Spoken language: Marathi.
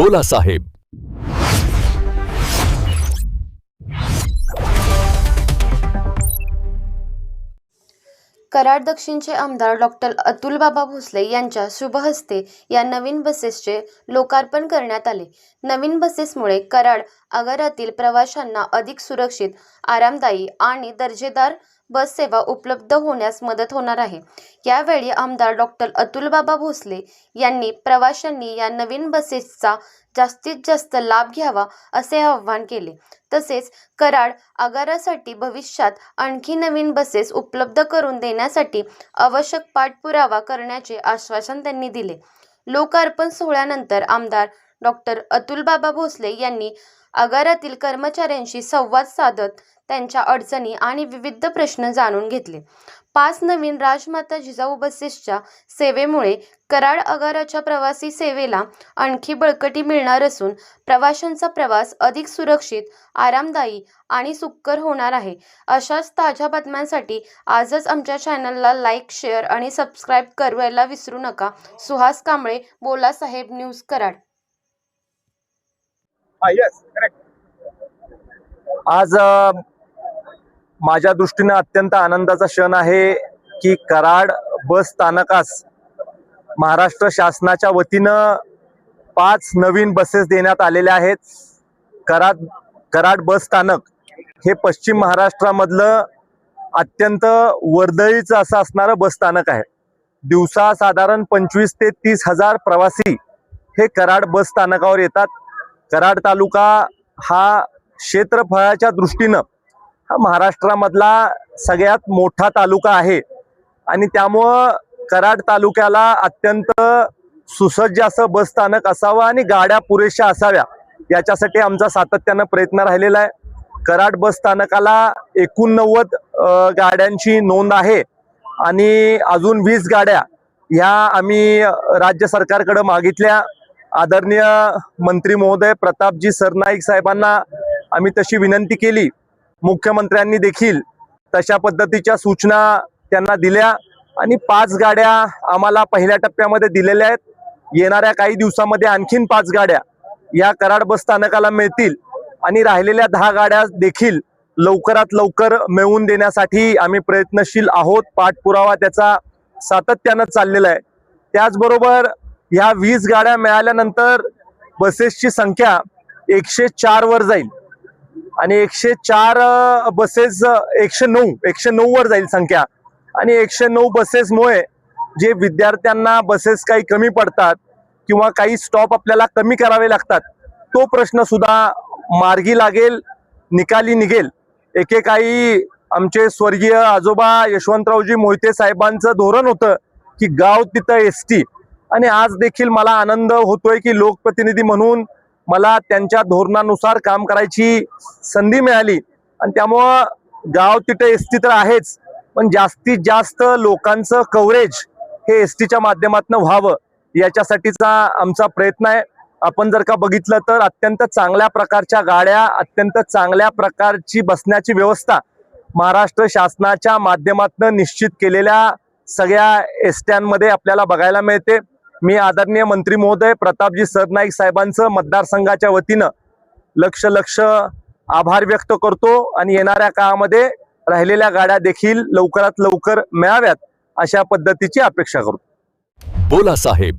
बोला साहेब. कराड दक्षिणचे आमदार डॉक्टर अतुलबाबा भोसले यांच्या शुभहस्ते या नवीन बसेसचे लोकार्पण करण्यात आले. नवीन बसेसमुळे कराड आगारातील प्रवाशांना अधिक सुरक्षित, आरामदायी आणि दर्जेदार बस सेवा उपलब्ध होण्यास मदत होणार आहे. यावेळी आमदार डॉक्टर अतुलबाबा भोसले यांनी प्रवाशांनी या नवीन बसेसचा जास्तीत जास्त लाभ घ्यावा असे आवाहन केले. तसेच कराड आगारासाठी भविष्यात आणखी नवीन बसेस उपलब्ध करून देण्यासाठी आवश्यक पाठपुरावा करण्याचे आश्वासन त्यांनी दिले. लोकार्पण सोहळ्यानंतर आमदार डॉक्टर अतुलबाबा भोसले यांनी आगारातील कर्मचाऱ्यांशी संवाद साधत त्यांच्या अडचणी आणि विविध प्रश्न जाणून घेतले. 5 नवीन राजमाता जिजाऊ बसेसच्या सेवेमुळे कराड आगाराच्या प्रवासी सेवेला आणखी बळकटी मिळणार असून प्रवाशांचा प्रवास अधिक सुरक्षित, आरामदायी आणि सुखकर होणार आहे. अशाच ताज्या बातम्यांसाठी आजच आमच्या चॅनलला लाईक, शेअर आणि सबस्क्राईब करायला विसरू नका. सुहास कांबळे, बोला साहेब न्यूज, कराड. आज माझ्या दृष्टीने अत्यंत आनंदाचा क्षण आहे की कराड बस स्थानकास महाराष्ट्र शासनाच्या वतीनं 5 नवीन बसेस देण्यात आलेल्या आहेत. कराड बस स्थानक हे पश्चिम महाराष्ट्रामधलं अत्यंत वर्दळीचं असं असणारं बस स्थानक आहे. दिवसा साधारण 25 ते 30 हजार प्रवासी हे कराड बस स्थानकावर येतात. कराड तालुका हा क्षेत्रफळाच्या दृष्टीनं हा महाराष्ट्रामधला सगळ्यात मोठा तालुका आहे आणि त्यामुळं कराड तालुक्याला अत्यंत सुसज्ज असं बस स्थानक असावं आणि गाड्या पुरेशा असाव्या याच्यासाठी आमचा सातत्यानं प्रयत्न राहिलेला आहे. कराड बस स्थानकाला 89 गाड्यांची नोंद आहे आणि अजून 20 गाड्या ह्या आम्ही राज्य सरकारकडे मागितल्या. आदरणीय मंत्री महोदय प्रतापजी सरनाईक साहेबांना आम्ही तशी विनंती केली. मुख्यमंत्र्यांनी देखील तशा पद्धतीच्या सूचना त्यांना दिल्या आणि 5 गाड्या आम्हाला पहिल्या टप्प्यामध्ये दिलेल्या आहेत. येणाऱ्या काही दिवसामध्ये आणखीन 5 गाड्या या कराड बस स्थानकाला मिळतील आणि राहिलेल्या 10 गाड्या देखील लवकरात लवकर मिळवून देण्यासाठी आम्ही प्रयत्नशील आहोत. पाठपुरावा त्याचा सातत्यानं चाललेला आहे. त्याचबरोबर ह्या 20 गाड्या मिळाल्यानंतर बसेसची संख्या 104 वर जाईल आणि 104 बसेस 109 वर जाईल संख्या आणि 109 बसेसमुळे जे विद्यार्थ्यांना बसेस काही कमी पडतात किंवा काही स्टॉप आपल्याला कमी करावे लागतात तो प्रश्न सुद्धा मार्गी लागेल, निकाली निघेल. एकेकाळी आमचे स्वर्गीय आजोबा यशवंतरावजी मोहिते साहेबांचं धोरण होतं की गाव तिथं एसटी आणि आज देखील मला आनंद होतोय की लोकप्रतिनिधी म्हणून मला त्यांच्या धोरणानुसार काम करायची संधी मिळाली आणि त्यामुळं गाव तिथे एसटी तर आहेच पण जास्तीत जास्त लोकांचं कव्हरेज हे एसटीच्या माध्यमातून व्हावं याच्यासाठीचा आमचा प्रयत्न आहे. आपण जर का बघितलं तर अत्यंत चांगल्या प्रकारच्या गाड्या, अत्यंत चांगल्या प्रकारची बसण्याची व्यवस्था महाराष्ट्र शासनाच्या माध्यमातून निश्चित केलेल्या सगळ्या एसट्यांमध्ये आपल्याला बघायला मिळते. मी आदरणीय मंत्री महोदय प्रतापजी सरनाईक साहेबांचं मतदारसंघाच्या वतीनं लक्ष आभार व्यक्त करतो आणि येणाऱ्या काळामध्ये राहिलेल्या गाड्या देखील लवकरात लवकर मिळाव्यात अशा पद्धतीची अपेक्षा करतो. बोला साहेब.